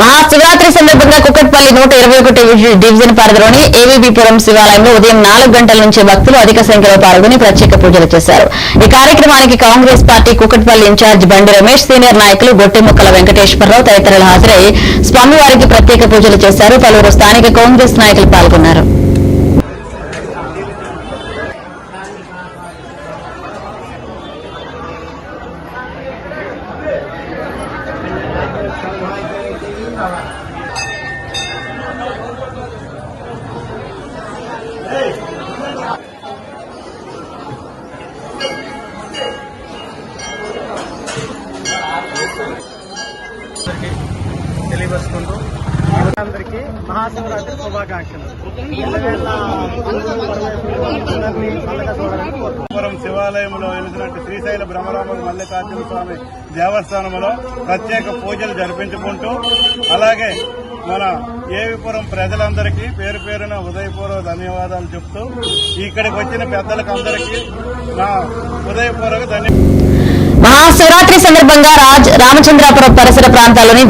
మహాశివరాత్రి సందర్భంగా కుకట్పల్లి 121 డివిజన్ పరిధిలోని ఏవీబీపురం శివాలయంలో ఉదయం 4 గంటల నుంచి భక్తులు అధిక సంఖ్యలో పాల్గొని ప్రత్యేక పూజలు చేశారు. ఈ కార్యక్రమానికి కాంగ్రెస్ పార్టీ కుకట్పల్లి ఇన్ఛార్జ్ బండి రమేష్, సీనియర్ నాయకులు గొట్టిముక్కల వెంకటేశ్వరరావు తదితరులు హాజరై స్వామివారికి ప్రత్యేక పూజలు చేశారు. పలువురు స్థానిక కాంగ్రెస్ నాయకులు పాల్గొన్నారు. తెలియపరుచుకుంటూ అందరికీ మహాశివరాత్రి శుభాకాంక్షలు. శివాలయంలో వెలిసినట్టు శ్రీశైల బ్రహ్మరామ మల్లికార్జున స్వామి దేవస్థానంలో ప్రత్యేక పూజలు జరిపించుకుంటూ అలాగే మన ఏవిపురం ప్రజలందరికీ పేరు పేరున ఉదయపూర్వ ధన్యవాదాలు చెప్తూ ఇక్కడికి వచ్చిన పెద్దలకు అందరికీ నా ఉదయపూర్వక ధన్యవాదాలు. మహాశివరాత్రి సందర్భంగా రామచంద్రాపురం పరిసర ప్రాంతాల్లోని